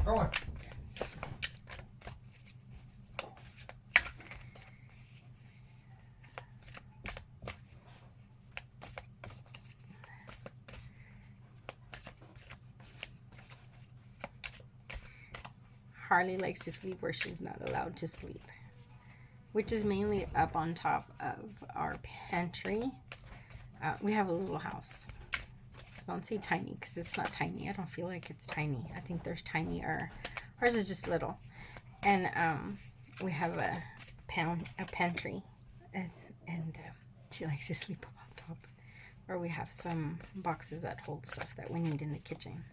going. Harley likes to sleep where she's not allowed to sleep, which is mainly up on top of our pantry. We have a little house. I don't say tiny because it's not tiny. I don't feel like it's tiny. I think there's tinier. Ours is just little. And we have a pantry. And she likes to sleep up on top. Or we have some boxes that hold stuff that we need in the kitchen.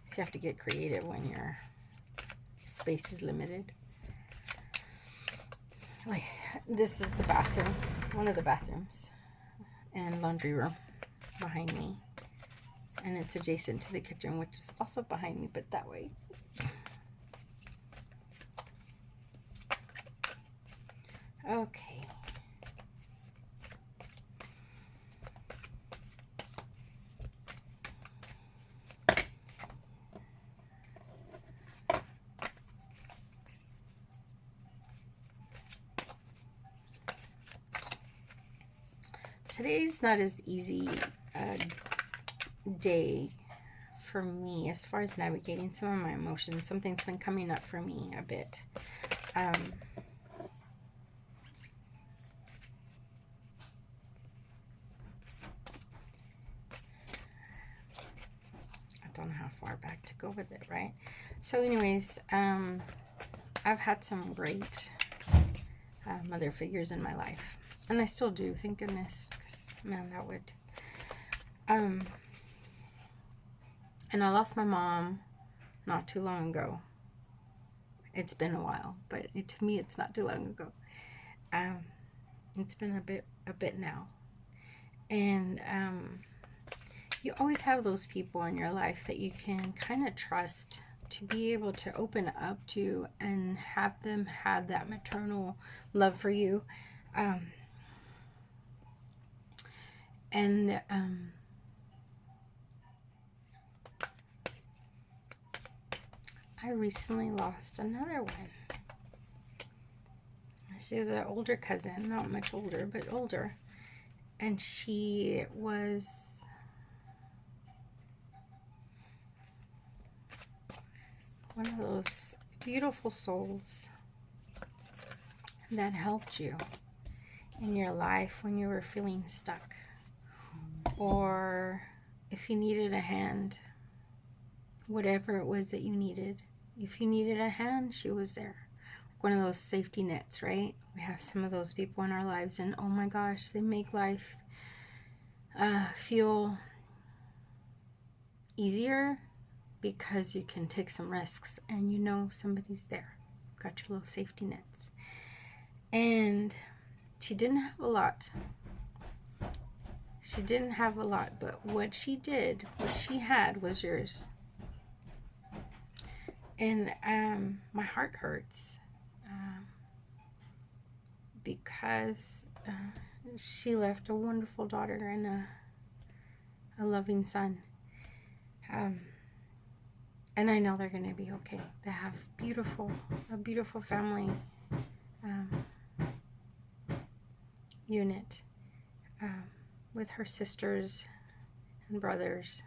So you have to get creative when your space is limited. Like, this is the bathroom. One of the bathrooms. And laundry room behind me. And it's adjacent to the kitchen, which is also behind me, but that way. Okay. Today's not as easy day for me as far as navigating some of my emotions. Something's been coming up for me a bit. I don't know how far back to go with it, right? So anyways, I've had some great mother figures in my life. And I still do, thank goodness. 'Cause, man, that would... and I lost my mom not too long ago. It's been a while, but to me it's not too long ago. It's been a bit now. And you always have those people in your life that you can kind of trust to be able to open up to and have them have that maternal love for you. And I recently lost another one. She's an older cousin, not much older, but older. And she was one of those beautiful souls that helped you in your life when you were feeling stuck. Or if you needed a hand, whatever it was that you needed. If you needed a hand, she was there. Like one of those safety nets, right? We have some of those people in our lives, and oh my gosh, they make life feel easier because you can take some risks and you know somebody's there. Got your little safety nets. And she didn't have a lot. She didn't have a lot, but what she did, what she had was yours. And my heart hurts because she left a wonderful daughter and a loving son. And I know they're going to be okay. They have a beautiful family unit with her sisters and brothers.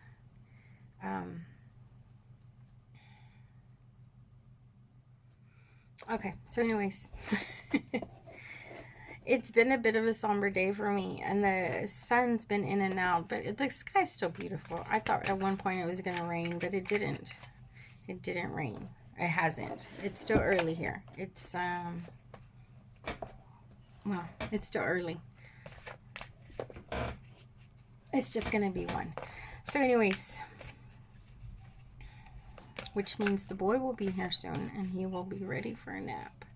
Okay, so anyways, it's been a bit of a somber day for me, and the sun's been in and out, but the sky's still beautiful. I thought at one point it was going to rain, but it didn't. It didn't rain. It hasn't. It's still early here. It's, well, it's still early. It's just going to be one. So anyways, which means the boy will be here soon, and he will be ready for a nap.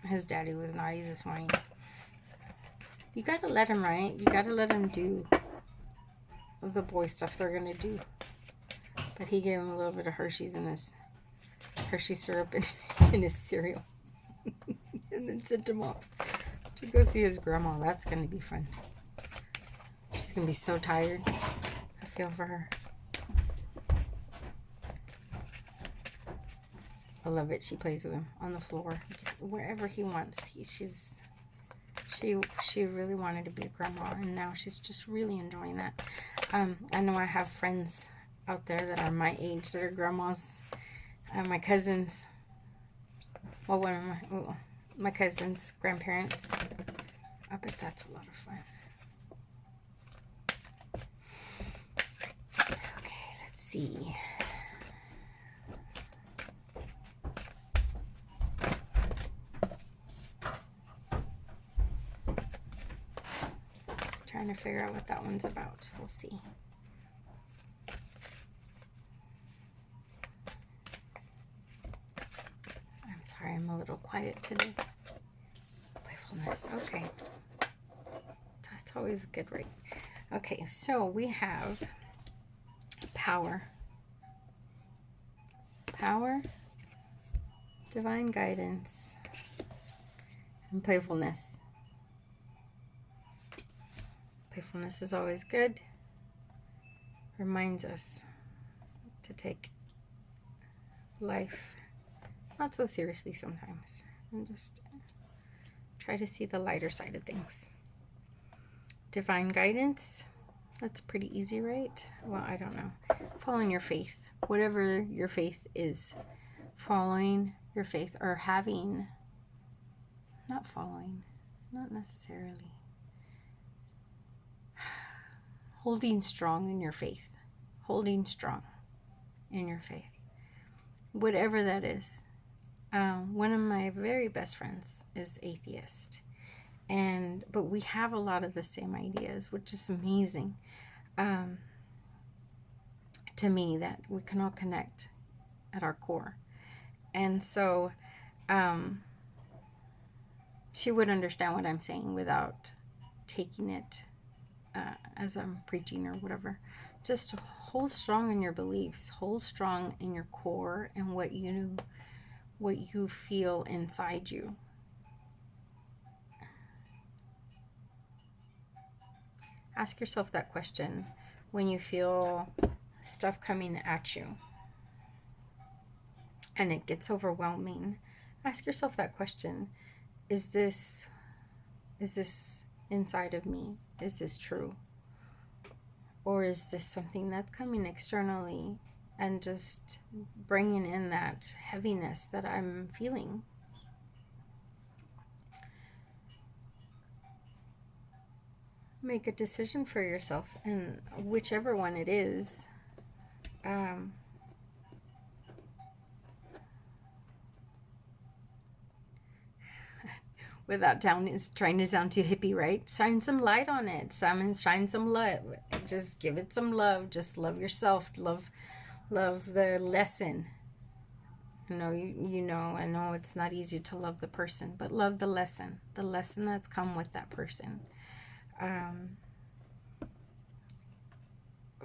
His daddy was naughty this morning. You gotta let him, right? You gotta let him do the boy stuff they're gonna do. But he gave him a little bit of Hershey's in his Hershey syrup in his cereal. And then sent him off to go see his grandma. That's gonna be fun. She's gonna be so tired. I feel for her. I love it. She plays with him on the floor, wherever he wants. She really wanted to be a grandma, and now she's just really enjoying that. I know I have friends out there that are my age that are grandmas. My cousins, well, one of my cousins' grandparents. I bet that's a lot of fun. Okay, let's see. Trying to figure out what that one's about. We'll see. I'm sorry, I'm a little quiet today. Playfulness. Okay. That's always good, right? Okay, so we have power. Power, divine guidance, and playfulness. Playfulness is always good. Reminds us to take life not so seriously sometimes, and just try to see the lighter side of things. Divine guidance, that's pretty easy, right? Well, I don't know. Following your faith, whatever your faith is, following your faith, or having, not following, not necessarily, holding strong in your faith, holding strong in your faith, whatever that is. One of my very best friends is atheist, but we have a lot of the same ideas, which is amazing to me, that we can all connect at our core. And so she would understand what I'm saying without taking it as I'm preaching or whatever. Just hold strong in your beliefs, hold strong in your core and what you feel inside you. Ask yourself that question when you feel stuff coming at you and it gets overwhelming. Ask yourself that question. Is this inside of me? Is this true? Or is this something that's coming externally and just bringing in that heaviness that I'm feeling? Make a decision for yourself, and whichever one it is, without trying to sound too hippie, right? Shine some light on it. Shine some love. Just give it some love. Just love yourself. Love the lesson. You know, I know it's not easy to love the person, but love the lesson that's come with that person.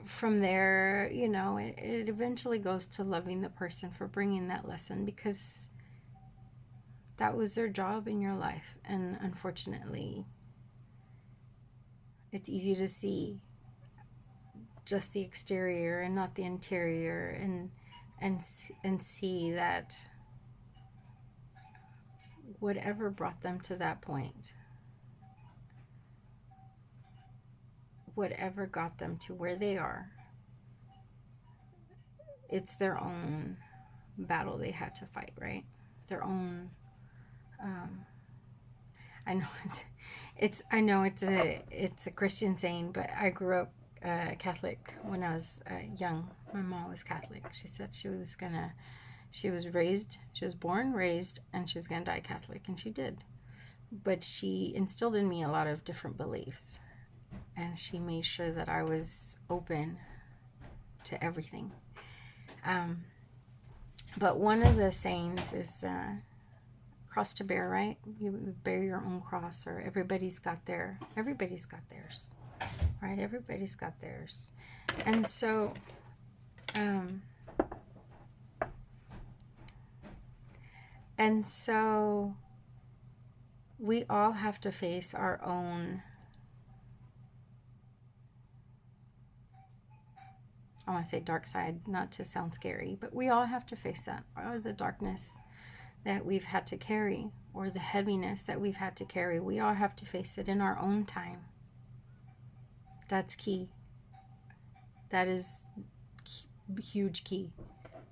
From there, it eventually goes to loving the person for bringing that lesson, because that was their job in your life. And unfortunately, it's easy to see just the exterior and not the interior, and see that whatever brought them to that point, whatever got them to where they are, it's their own battle they had to fight, right? Their own I know it's a Christian saying, but I grew up Catholic when I was young. My mom was Catholic. She said she was born, raised, and she was gonna die Catholic, and she did. But she instilled in me a lot of different beliefs, and she made sure that I was open to everything. But one of the sayings is cross to bear, right? You bear your own cross, or everybody's got theirs, right? Everybody's got theirs. And so we all have to face our own I want to say dark side, not to sound scary, but we all have to face that, or the darkness that we've had to carry, or the heaviness that we've had to carry. We all have to face it in our own time. That's key. That is huge key.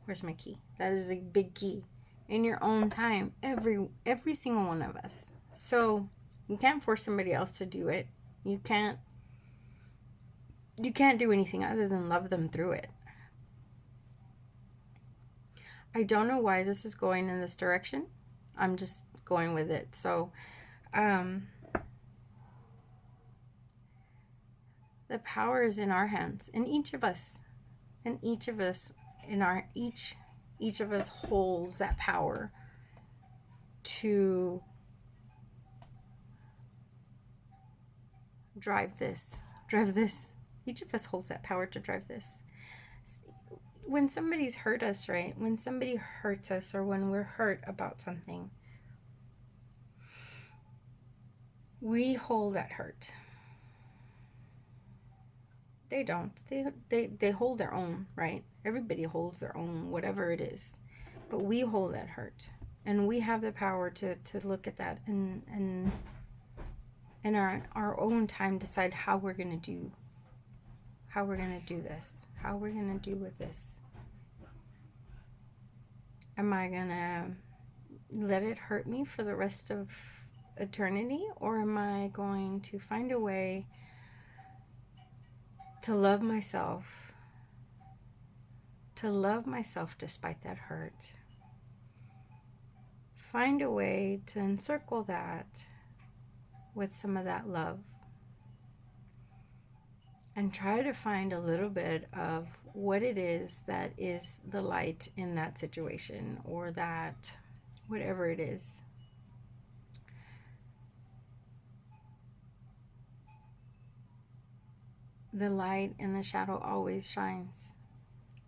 Where's my key? That is a big key. In your own time, every single one of us. So you can't force somebody else to do it. You can't do anything other than love them through it. I don't know why this is going in this direction. I'm just going with it. So, the power is in our hands, in each of us. And each of us, each of us holds that power to drive this. Each of us holds that power to drive this. When somebody's hurt us, right? When somebody hurts us, or when we're hurt about something, we hold that hurt. They don't. They hold their own, right? Everybody holds their own, whatever it is. But we hold that hurt. And we have the power to look at that and in our own time decide how we're going to do this, how we're going to do with this. Am I going to let it hurt me for the rest of eternity, or am I going to find a way to love myself despite that hurt? Find a way to encircle that with some of that love, and try to find a little bit of what it is that is the light in that situation, or that whatever it is. The light in the shadow always shines,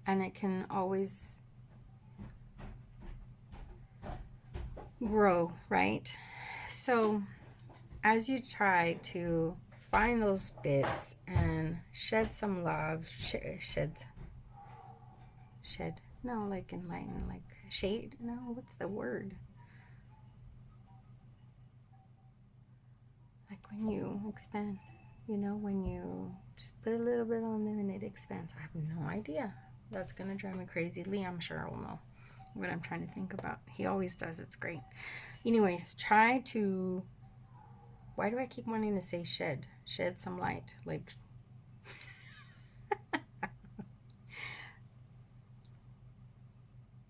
and it can always grow, right? So as you try to find those bits and shed some love, like enlighten, like shade, no, what's the word? Like when you expand, when you just put a little bit on there and it expands. I have no idea. That's going to drive me crazy. Lee, I'm sure, will know what I'm trying to think about. He always does. It's great. Anyways, try to... Why do I keep wanting to say shed? Shed some light. Like...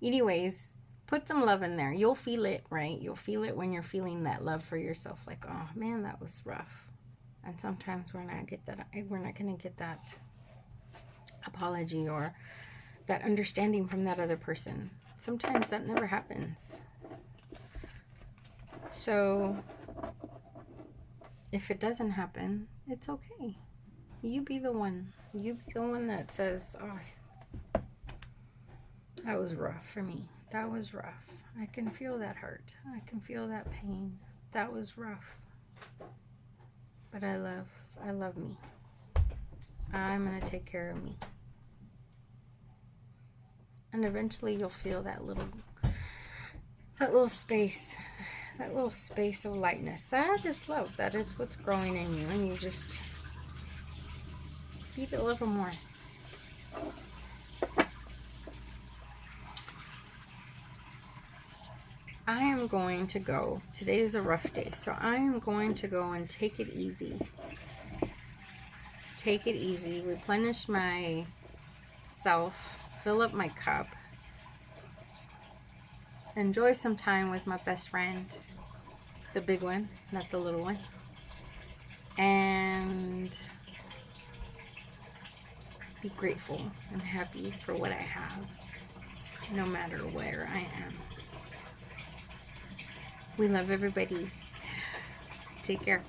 Anyways, put some love in there. You'll feel it, right? You'll feel it when you're feeling that love for yourself. Like, oh, man, that was rough. And sometimes we're not going to get that apology or that understanding from that other person. Sometimes that never happens. So if it doesn't happen, it's okay. You be the one that says, oh, that was rough for me. That was rough. I can feel that hurt. I can feel that pain. That was rough. But I love me. I'm going to take care of me. And eventually you'll feel that little space of lightness. That is love. That is what's growing in you. And you just feed it a little more. I am going to go. Today is a rough day. So I am going to go and take it easy. Take it easy. Replenish my self. Fill up my cup. Enjoy some time with my best friend. The big one, not the little one. And be grateful and happy for what I have, no matter where I am. We love everybody. Take care.